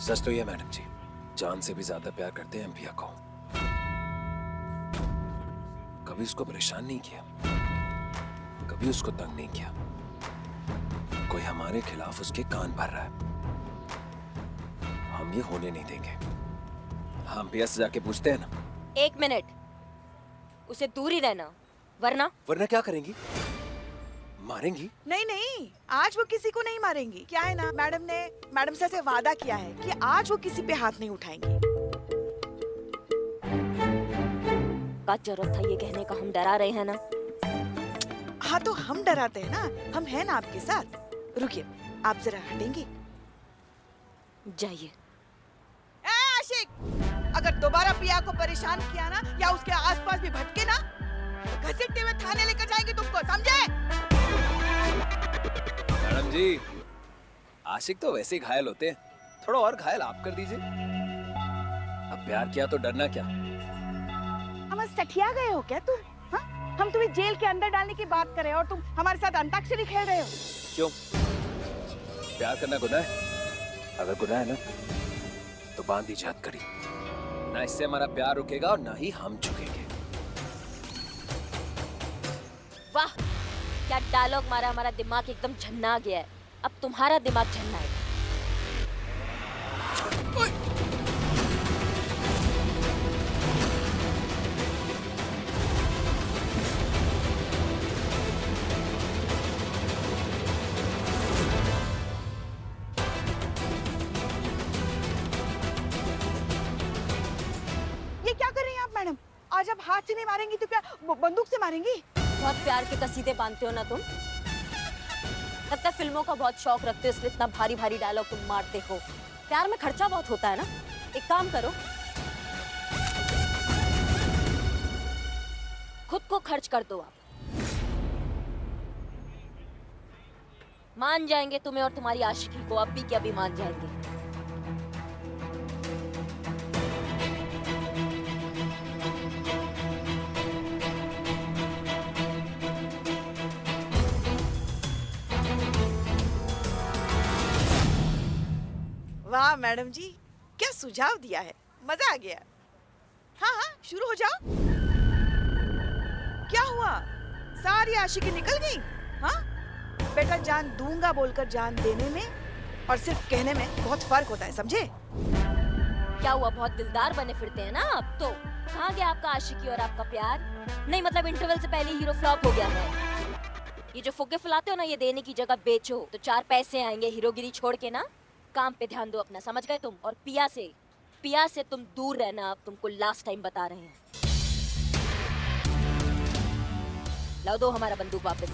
सच तो ये मैडम जी, जान से भी ज्यादा प्यार करते हैं हम पिया को। कभी उसको परेशान नहीं किया, कभी उसको तंग नहीं किया। कोई हमारे खिलाफ उसके कान भर रहा है, हम ये होने नहीं देंगे। हम पिया से जाके पूछते हैं ना। 1 मिनट, उसे दूर ही रहना, वरना क्या करेंगी? मारेंगी? नहीं नहीं, आज वो किसी को नहीं मारेंगी। क्या है ना, मैडम से वादा किया है कि आज वो किसी पे हाथ नहीं उठाएंगी। का जरूरत था ये कहने का, हम डरा रहे हैं ना। हाँ तो हम डराते हैं ना, हम हैं ना आपके साथ। रुकिए, आप जरा हटेंगे? जाइए। ए आशिक, अगर दोबारा पिया को परेशान किया ना या उसके आसपास भी भटके ना, तो घसीटते हुए थाने लेकर जाएंगे तुमको, समझे? मैडम जी, आशिक तो वैसे ही घायल होते हैं, थोड़ा और घायल आप कर दीजिए। अब प्यार किया तो डरना क्या? हम सठिया गए हो क्या तुम? हाँ? हम तुम्हें जेल के अंदर डालने की बात कर रहे हो और तुम हमारे साथ अंताक्षरी खेल रहे हो। क्यों? प्यार करना गुनाह है? अगर गुनाह है ना, तो बांध दीजिए हथकड़ी। ना इससे हमारा प्यार रुकेगा और ना ही हम झुकेंगे। वाह, क्या डायलॉग मारा, हमारा दिमाग एकदम झन्ना गया है। अब तुम्हारा दिमाग झन्ना है। ये क्या कर रही हैं आप मैडम? आज आप हाथ से नहीं मारेंगी तो क्या बंदूक से मारेंगी? बहुत प्यार के कसीदे बांधते हो ना तुम। लगता है फिल्मों का बहुत शौक रखते हो, इसलिए इतना भारी भारी डायलॉग तुम मारते हो। प्यार में खर्चा बहुत होता है ना। एक काम करो, खुद को खर्च कर दो। आप मान जाएंगे तुम्हें और तुम्हारी आशिकी को, अब भी क्या भी मान जाएंगे। वाह मैडम जी, क्या सुझाव दिया है, मजा आ गया। हाँ हाँ, शुरू हो जाओ। क्या हुआ, सारी आशिकी निकल गई? हाँ बेटा, जान दूंगा बोलकर जान देने में और सिर्फ कहने में बहुत फर्क होता है, समझे? क्या हुआ, बहुत दिलदार बने फिरते हैं ना अब तो। कहाँ गया आपका आशिकी और आपका प्यार? नहीं मतलब इंटरवल से पहले हीरो फ्लॉप हो गया है। ये जो फुग्गे फुलाते हो ना, ये देने की जगह बेचो तो 4 पैसे आएंगे। हीरोगिरी छोड़ के ना काम पे ध्यान दो अपना, समझ गए तुम? और पिया से तुम दूर रहना, अब तुमको लास्ट टाइम बता रहे हैं। लाओ, दो हमारा बंदूक वापस।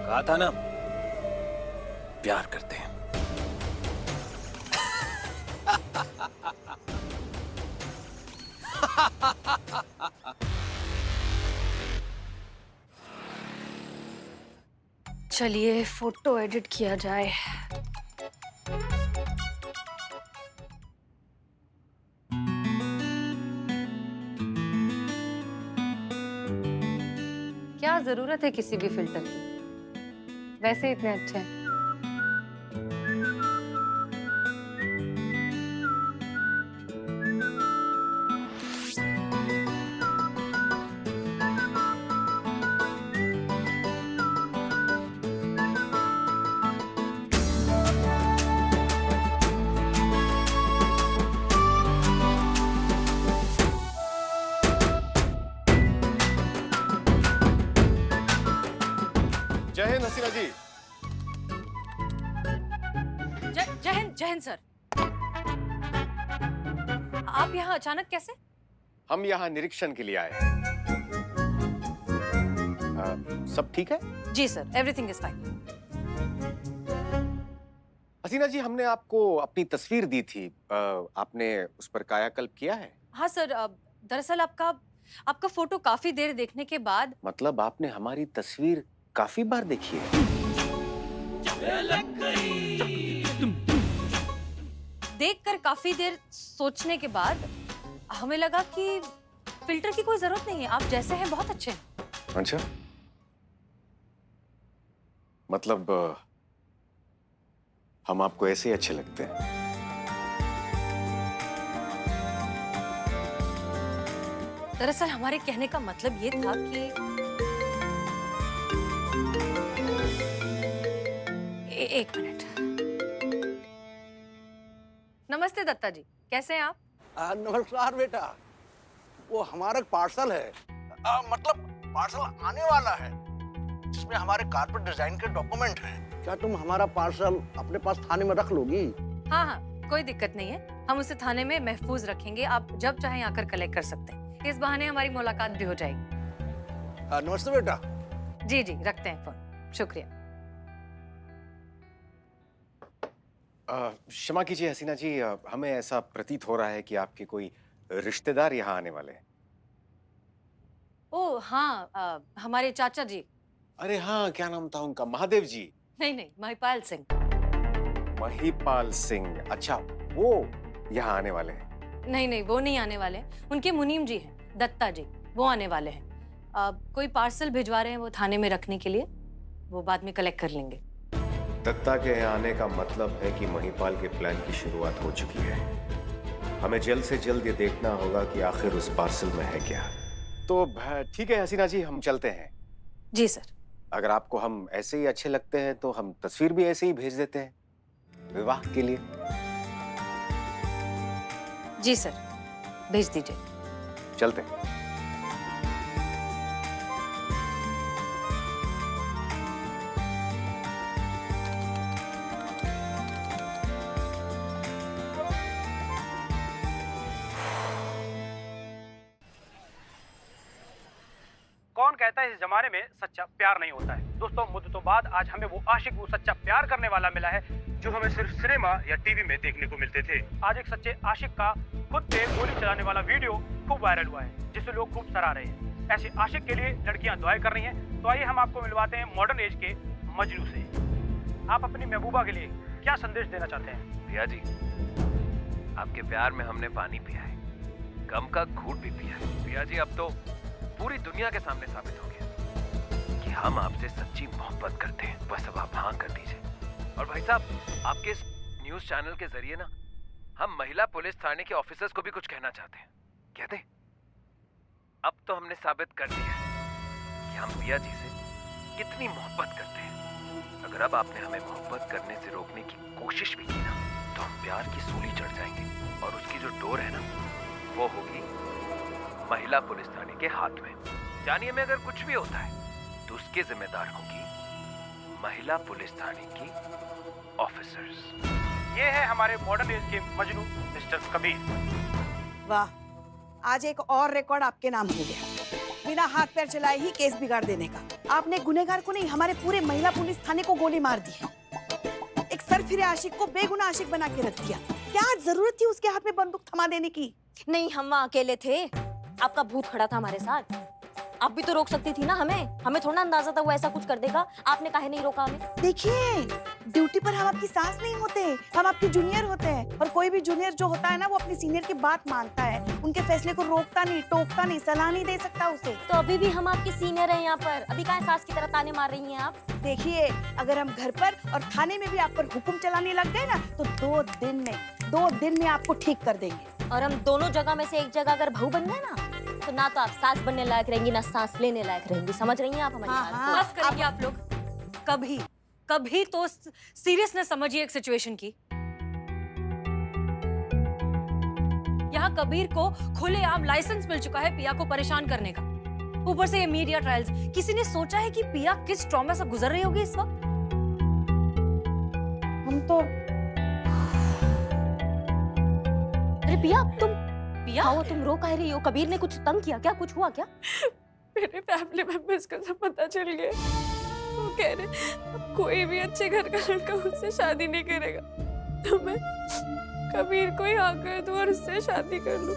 कहा था ना, प्यार करते हैं। चलिए फोटो एडिट किया जाए। क्या जरूरत है किसी भी फिल्टर की, वैसे इतने अच्छे हैं। जय हिंद हसीना जी। जय हिंद सर। आप यहाँ अचानक कैसे? हम यहाँ निरीक्षण के लिए आए हैं। सब ठीक है? जी सर, एवरीथिंग इज फाइन। हसीना जी, हमने आपको अपनी तस्वीर दी थी, आपने उस पर कायाकल्प किया है? हाँ सर, दरअसल आपका फोटो काफी देर देखने के बाद मतलब आपने हमारी तस्वीर काफी बार देखी है? देखकर काफी देर सोचने के बाद हमें लगा कि फिल्टर की कोई जरूरत नहीं है, आप जैसे हैं बहुत अच्छे हैं। अच्छा, मतलब हम आपको ऐसे ही अच्छे लगते हैं? दरअसल हमारे कहने का मतलब ये था कि एक मिनट। नमस्ते दत्ता जी, कैसे हैं आप? नमस्कार बेटा, वो हमारा पार्सल है, मतलब पार्सल आने वाला है जिसमें हमारे कारपेट डिजाइन के डॉक्यूमेंट हैं। क्या तुम हमारा पार्सल अपने पास थाने में रख लोगी? हाँ हाँ, कोई दिक्कत नहीं है, हम उसे थाने में महफूज रखेंगे, आप जब चाहें आकर कलेक्ट कर सकते हैं। इस बहाने हमारी मुलाकात भी हो जाएगी। नमस्ते बेटा। जी जी, रखते हैं फोन, शुक्रिया। क्षमा कीजिए हसीना जी, हमें ऐसा प्रतीत हो रहा है कि आपके कोई रिश्तेदार यहाँ आने वाले हैं। ओह हाँ, हमारे चाचा जी। अरे हाँ, क्या नाम था उनका? महादेव जी? नहीं, महिपाल सिंह। महिपाल सिंह, अच्छा वो यहाँ आने वाले हैं? नहीं, वो नहीं आने वाले, उनके मुनीम जी हैं, दत्ता जी, वो आने वाले हैं। कोई पार्सल भिजवा रहे हैं वो थाने में रखने के लिए, वो बाद में कलेक्ट कर लेंगे। दत्ता के यहाँ आने का मतलब है कि महिपाल के प्लान की शुरुआत हो चुकी है। हमें जल्द से जल्द ये देखना होगा कि आखिर उस पार्सल में है क्या। तो ठीक है हसीना जी, हम चलते हैं। जी सर। अगर आपको हम ऐसे ही अच्छे लगते हैं तो हम तस्वीर भी ऐसे ही भेज देते हैं विवाह के लिए। जी सर, भेज दीजिए। चलते हैं। कौन कहता है इस जमाने में सच्चा प्यार नहीं होता है। दोस्तों, मुद्दतों बाद आज हमें वो आशिक, वो सच्चा प्यार करने वाला मिला है जो हमें सिर्फ सिनेमा या टीवी में देखने को मिलते थे। आज एक सच्चे आशिक का खुद पे गोली चलाने वाला वीडियो खूब वायरल हुआ है, जिसे लोग खूब सराह रहे हैं। ऐसे आशिक के लिए लड़कियां दुआएं कर रही हैं। तो आइए हम आपको मिलवाते हैं मॉडर्न एज के मजनू से। आप अपनी महबूबा के लिए क्या संदेश देना चाहते हैं? भैया जी, आपके प्यार में हमने पानी पिया है, गम का घूंट भी पिया है। भैया जी, अब तो पूरी दुनिया के सामने साबित हो गया कि हम आपसे सच्ची मोहब्बत करते हैं। बस अब आप हाँ कर दीजिए। और भाई साहब, आपके इस न्यूज चैनल के जरिए ना हम महिला पुलिस थाने के ऑफिसर्स को भी कुछ कहना चाहते हैं। कहते हैं, अब तो हमने साबित कर दिया कि हम पिया जी से कितनी मोहब्बत करते हैं। अगर अब आपने हमें मोहब्बत करने से रोकने की कोशिश भी की ना, तो हम प्यार की सूली चढ़ जाएंगे और उसकी जो डोर है ना, वो होगी महिला पुलिस थाने के हाथ में। जानिए, में अगर कुछ भी होता है तो उसके जिम्मेदार होगी महिला पुलिस थाने की ऑफिसर्स। ये है हमारे मॉडर्न एज के मजनू मिस्टर कबीर। वाह, आज एक और रिकॉर्ड आपके नाम हो गया। बिना हाथ पैर चलाए ही केस बिगाड़ देने का। आपने गुनहगार को नहीं, हमारे पूरे महिला पुलिस थाने को गोली मार दी है। एक सरफिरे आशिक को बेगुनाह आशिक बना के रख दिया। क्या जरूरत थी उसके हाथ में बंदूक थमा देने की? नहीं, हम वहाँ अकेले थे, आपका भूत खड़ा था हमारे साथ। आप भी तो रोक सकती थी ना हमें थोड़ा अंदाजा था वो ऐसा कुछ कर देगा। आपने काहे नहीं रोका हमें? देखिए, ड्यूटी पर हम आपकी सास नहीं होते, हम आपके जूनियर होते हैं। और कोई भी जूनियर जो होता है ना, वो अपनी सीनियर की बात मानता है, उनके फैसले को रोकता नहीं, टोकता नहीं, सलाह नहीं दे सकता उसे। तो अभी भी हम आपके सीनियर हैं यहाँ पर, अभी काहे सास की तरह ताने मार रही हैं आप? देखिए, अगर हम घर पर और थाने में भी आप पर हुक्म चलाने लग गए ना, तो 2 दिन में आपको ठीक कर देंगे। और हम दोनों जगह में से एक जगह अगर बहू बन गए ना, तो ना तो आप सांस बनने लायक रहेंगी, ना सांस लेने लायक रहेंगी। समझ रही हैं आप हमारी बात को? बस करिए आप लोग। कभी तो सीरियसनेस समझिए एक सिचुएशन की। यहाँ कबीर को खुलेआम लाइसेंस मिल चुका है पिया को परेशान करने का। ऊपर से ये मीडिया ट्रायल्स। किसी ने सोचा है कि पिया किस ट्रॉमा से गुजर रही होगी इस वक्त? हम तो अरे पिया, तुम रो कह रही हो? कबीर ने कुछ तंग किया क्या? कुछ हुआ क्या? मेरे फैमिली मेंबर्स को सब पता चल गया। वो कह रहे अब कोई भी अच्छे घर का लड़का उससे शादी नहीं करेगा, तो मैं कबीर को ही हाँ कर दूं और उससे शादी कर लूं।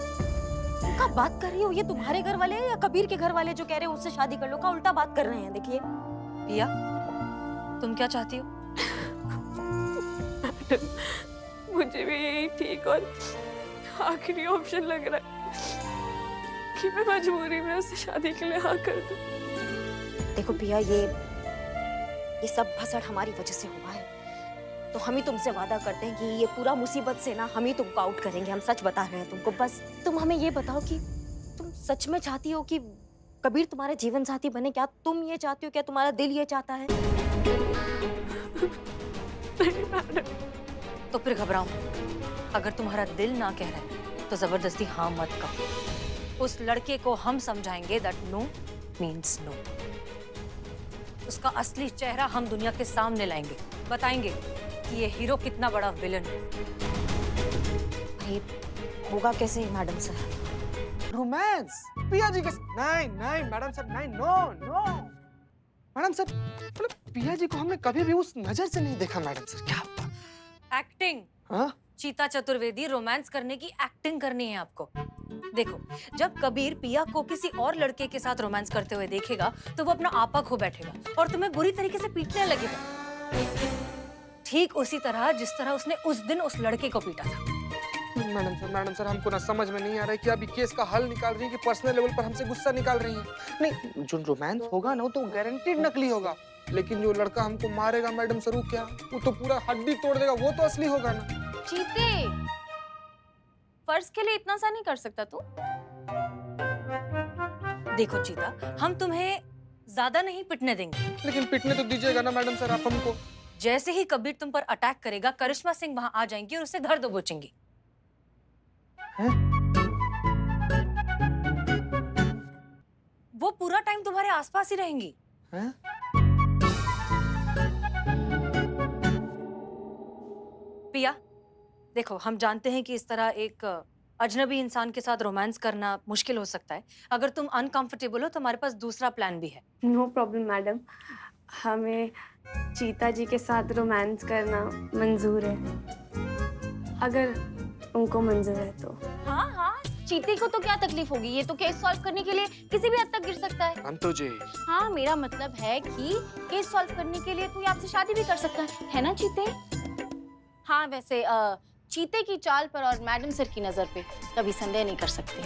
क्या बात कर रही हो? ये तुम्हारे घर वाले हैं या कबीर के घर वाले जो कह रहे हैं उससे शादी कर लो? का उल्टा बात कर रहे हैं। देखिए पिया, तुम क्या चाहती हो? मुझे भी यही ठीक और आखिरी ऑप्शन लग रहा है कि मैं मजबूरी में उससे शादी के लिए हाँ कर दूं। देखो पिया, ये सब भसड़ हमारी वजह से हुआ है, तो हम ही तुमसे वादा करते हैं कि ये पूरा मुसीबत से ना हम ही तुमको आउट करेंगे। हम सच बता रहे हैं तुमको। बस तुम हमें ये बताओ कि तुम सच में चाहती हो कि कबीर तुम्हारा जीवन साथी बने? क्या तुम ये चाहती हो? क्या तुम्हारा दिल ये चाहता है? नहीं मैडम। तो फिर घबराओ, अगर तुम्हारा दिल ना कह रहा है तो जबरदस्ती हाँ मत करो। उस लड़के को हम समझाएंगे दैट नो मीन्स नो। उसका असली चेहरा हम दुनिया के सामने लाएंगे, बताएंगे कि ये हीरो कितना बड़ा विलन है। ये होगा कैसे मैडम सर? रोमांस पिया जी के नहीं नहीं मैडम सर, नहीं, नो नो मैडम सर, मतलब पिया जी को हमने कभी भी उस नजर से नहीं देखा मैडम सर। क्या एक्टिंग? हाँ? चीता चतुर्वेदी, रोमांस करने की एक्टिंग करनी है आपको। देखो, जब कबीर पिया को किसी और लड़के के साथ रोमांस करते हुए देखेगा तो वो अपना आपा खो बैठेगा और तुम्हें बुरी तरीके से पीटने लगेगा, ठीक उसी तरह जिस तरह उसने उस दिन उस लड़के को पीटा था। मैडम सर हमको ना समझ में नहीं आ रहा है कि अभी केस का हल निकाल रही है कि पर्सनल लेवल पर हमसे गुस्सा निकाल रही है। नहीं, जो रोमांस होगा ना वो तो गारंटीड नकली होगा, लेकिन जो लड़का हमको मारेगा मैडम सर वो क्या, वो तो पूरा हड्डी तोड़ देगा, वो तो असली होगा ना। चीते, फर्ज के लिए इतना सा नहीं कर सकता तू? देखो चीता, हम तुम्हें ज्यादा नहीं पिटने देंगे, लेकिन पिटने तो दीजिएगा ना मैडम सर आप हमको। जैसे ही कबीर तुम पर अटैक करेगा, करिश्मा सिंह वहां आ जाएंगी और उसे धर दबोचेंगी। वो पूरा टाइम तुम्हारे आसपास ही रहेंगी। हैं? पिया, देखो हम जानते हैं कि इस तरह एक अजनबी इंसान के साथ रोमांस करना मुश्किल हो सकता है। अगर तुम अनकंफर्टेबल हो तो हमारे पास दूसरा प्लान भी है। नो प्रॉब्लम मैडम, हमें चीता जी के साथ रोमांस करना मंजूर है, अगर उनको मंजूर है तो। हाँ हाँ, चीते को तो क्या तकलीफ होगी? ये तो केस सॉल्व करने के लिए किसी भी हद तक गिर सकता है। अंतो जी, हाँ, मेरा मतलब है कि केस सॉल्व करने के लिए तू आपसे शादी भी कर सकता है ना चीते? हाँ, वैसे चीते की चाल पर और मैडम सर की नजर पे कभी संदेह नहीं कर सकते।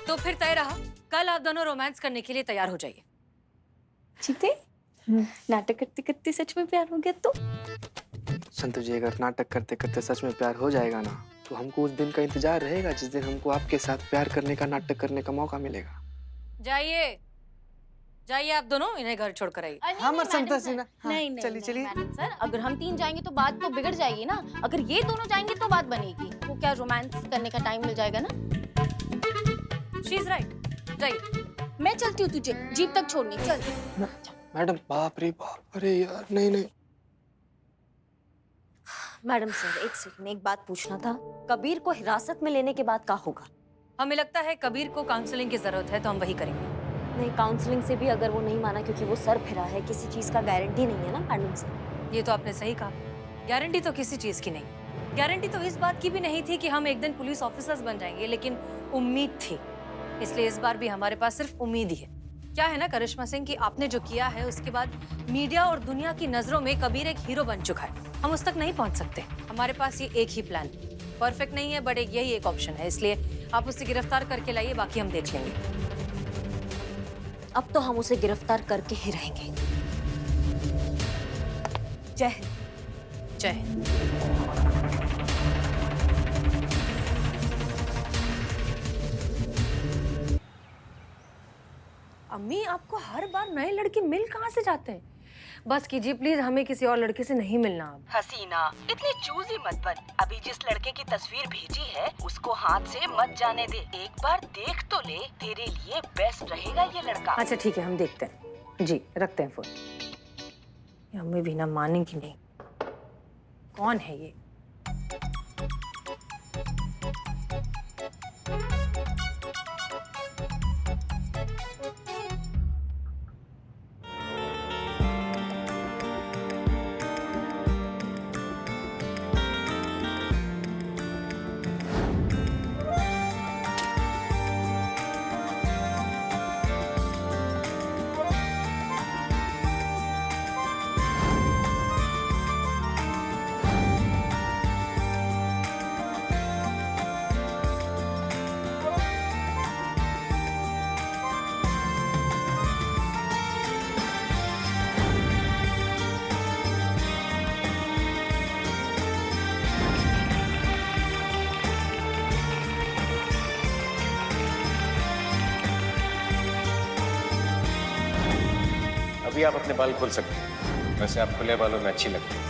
तो फिर तय रहा, कल आप दोनों रोमांस करने के लिए तैयार हो जाइए। चीते, नाटक करते करते सच में प्यार हो गया तो? संतु जी, अगर नाटक करते करते सच में प्यार हो जाएगा ना तो हमको उस दिन का इंतजार रहेगा जिस दिन हमको आपके साथ प्यार करने का, नाटक करने का मौका मिलेगा। जाइए जाइए आप दोनों, इन्हें घर छोड़कर आइए। हाँ, संतोष जी ना। नहीं नहीं, चलिए चलिए। मैडम सर, अगर हम तीन जाएंगे तो बात तो बिगड़ जाएगी ना। अगर ये दोनों जाएंगे तो बात बनेगी। वो क्या रोमांस करने का टाइम मिल जाएगा ना। शी इज राइट, जाइए। मैं चलती हूँ तुझे जीप तक छोड़ने, चल। मैडम बाप रे बाप, अरे यार नहीं नहीं। मैडम सर एक सेकंड, एक बात पूछना था। कबीर को हिरासत में लेने के बाद क्या होगा? हमें लगता है कबीर को काउंसलिंग की जरूरत है, तो हम वही करेंगे। नहीं, काउंसलिंग से भी अगर वो नहीं माना क्योंकि वो सर फिरा है, किसी चीज का गारंटी नहीं है ना मैडम सर। ये तो आपने सही कहा, गारंटी तो किसी चीज की नहीं। गारंटी तो इस बात की भी नहीं थी कि हम एक दिन पुलिस ऑफिसर्स बन जाएंगे, लेकिन उम्मीद थी, इसलिए इस बार भी हमारे पास सिर्फ उम्मीद ही है। क्या है ना करिश्मा सिंह कि आपने जो किया है उसके बाद मीडिया और दुनिया की नजरों में कबीर एक हीरो बन चुका है। हम उस तक नहीं पहुंच सकते। हमारे पास ये एक ही प्लान, परफेक्ट नहीं है बट यही एक ऑप्शन है, इसलिए आप उसे गिरफ्तार करके लाइए, बाकी हम देख लेंगे। अब तो हम उसे गिरफ्तार करके ही रहेंगे। जय हिंद। जय हिंद। अम्मी, आपको हर बार नए लड़के मिल कहाँ से जाते हैं? बस कीजिए प्लीज, हमें किसी और लड़के से नहीं मिलना अब। हसीना, इतनी चूजी मत बन। अभी जिस लड़के की तस्वीर भेजी है उसको हाथ से मत जाने दे। एक बार देख तो ले, तेरे लिए बेस्ट रहेगा ये लड़का। अच्छा ठीक है, हम देखते हैं। जी रखते हैं फोन। ये अम्मी भी ना मानेंगी नहीं। कौन है ये? अभी आप अपने बाल खोल सकते हैं, वैसे आप खुले बालों में अच्छी लगती हैं।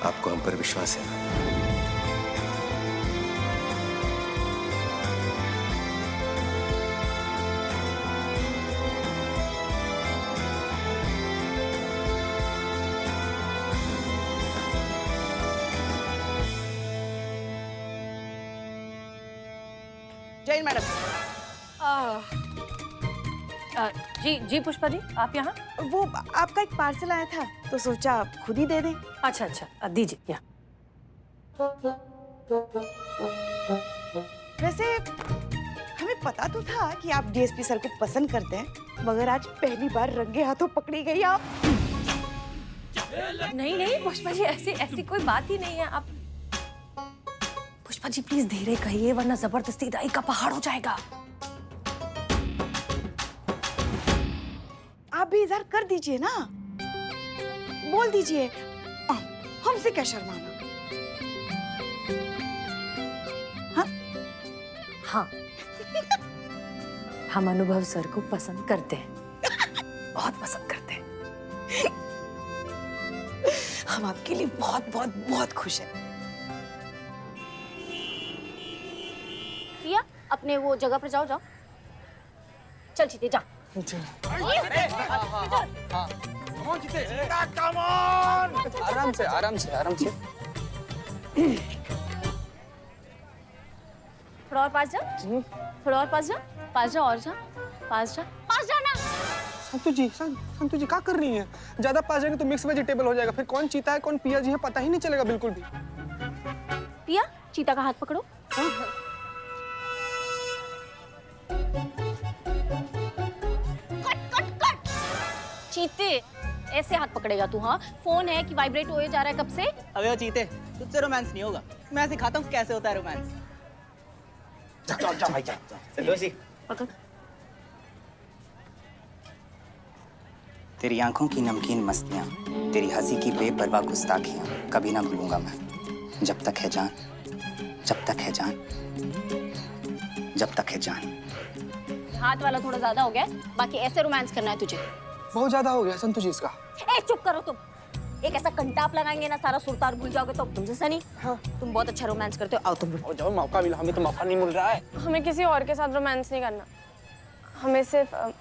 आपको हम पर विश्वास है ना? जैन मैडम, जी जी पुष्पा जी, आप यहाँ? वो आपका एक पार्सल आया था तो सोचा आप खुद ही दे दें। अच्छा अच्छा, दीजिए यहाँ। वैसे हमें पता तो था कि आप डीएसपी सर को पसंद करते हैं, मगर आज पहली बार रंगे हाथों पकड़ी गई आप। नहीं नहीं पुष्पा जी, ऐसी ऐसी कोई बात ही नहीं है। आप पुष्पा जी प्लीज धीरे कहिए, वरना जबरदस्ती राई का पहाड़ हो जाएगा। आप भी इधर कर दीजिए ना, बोल दीजिए, हमसे क्या शर्माना। हाँ हम अनुभव सर को पसंद करते हैं, बहुत पसंद करते हैं। हम आपके लिए बहुत बहुत बहुत खुश हैं। प्रिया, अपने वो जगह पर जाओ जाओ। चल चीते जा। आराम से आराम से आराम से। थोड़ा और पास जा, थोड़ा और पास जा, पास जा और जा, पास जा, पास जाना। संतु जी क्या कर रही हैं? ज्यादा पास जाएंगे तो मिक्स वेजिटेबल हो जाएगा, फिर कौन चीता है कौन पिया जी है पता ही नहीं चलेगा बिल्कुल भी। पिया, चीता का हाथ पकड़ो। Cut cut cut. चीते, ऐसे हाथ पकड़ेगा तू? हाँ, फोन है कि वाइब्रेट होए जा रहा है कब से? अबे वो चीते, तुझसे रोमांस नहीं होगा। मैं सिखाता हूँ कैसे होता है रोमांस। जा भाई जा। दोषी, तेरी आंखों की नमकीन मस्तियां, तेरी हंसी की बेपरवाह गुस्ताखियां कभी ना भूलूंगा मैं। जब तक है जान, जब तक है जान, जब तक है जान। हाथ वाला थोड़ा ज्यादा हो गया, बाकी ऐसे रोमांस करना है तुझे। बहुत ज्यादा हो गया संतु जी इसका। ए चुप करो तुम। एक ऐसा कंटाप लगाएंगे ना, सारा सुरतार भूल जाओगे तो तुमसे सनी। हाँ। तुम बहुत अच्छा रोमांस करते हो, आओ तुम भी। जाओ, मौका मिला, हमें तो मौका नहीं मिल रहा है। हमें किसी और के साथ रोमांस नहीं करना, हमें सिर्फ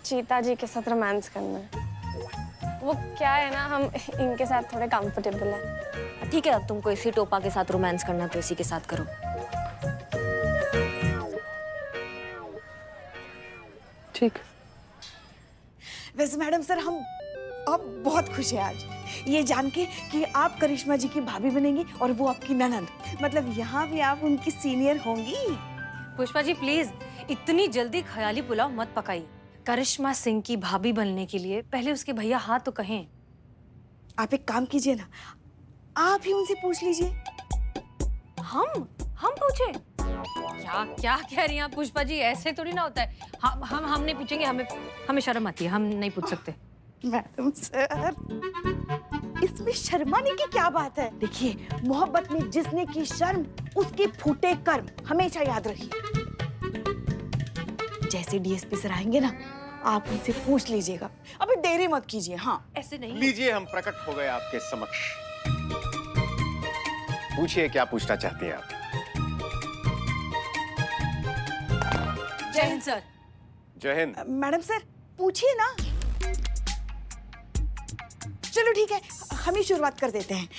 चीता जी के साथ रोमांस करना है। वो क्या है ना, हम इनके साथ थोड़े कंफर्टेबल हैं। ठीक है, अब तुमको इसी टोपा के साथ रोमांस करना तो इसी के साथ करो। ठीक। वैसे मैडम सर, हम अब बहुत खुश हैं आज ये जान के कि आप करिश्मा जी की भाभी बनेंगी और वो आपकी ननद। मतलब यहाँ भी आप उनकी सीनियर होंगी। पुष्पा जी प्लीज इतनी जल्दी ख्याली पुलाव मत पकाइए। करिश्मा सिंह की भाभी बनने के लिए पहले उसके भैया हाँ तो कहें। आप एक काम कीजिए ना, आप ही उनसे पूछ लीजिए। हम पूछे? क्या क्या कह रही हैं आप पुष्पा जी? ऐसे थोड़ी ना होता है। हम नहीं पूछेंगे, हमें शर्म आती है, हम नहीं पूछ सकते। मैडम सर, इसमें शर्माने की क्या बात है? देखिए, मोहब्बत में जिसने की शर्म उसके फूटे कर्म, हमेशा याद रखिए। जैसे डीएसपी सर आएंगे ना, आप उनसे पूछ लीजिएगा। अभी देरी मत कीजिए। हाँ, ऐसे नहीं। लीजिए, हम प्रकट हो गए आपके समक्ष। पूछिए क्या पूछना चाहती हैं आप। जय हिंद सर। जय हिंद। मैडम सर पूछिए ना। चलो ठीक है, हम ही शुरुआत कर देते हैं।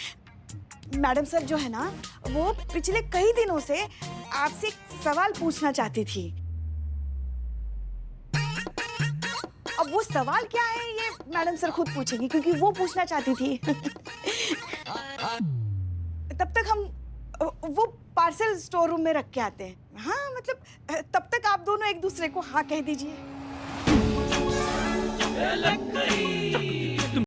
मैडम सर जो है ना, वो पिछले कई दिनों से आपसे एक सवाल पूछना चाहती थी। अब वो सवाल क्या है ये मैडम सर खुद पूछेंगी, क्योंकि वो पूछना चाहती थी। तब तक हम वो पार्सल स्टोर रूम में रख के आते हैं। हाँ, मतलब तब तक आप दोनों एक दूसरे को हाँ कह दीजिए।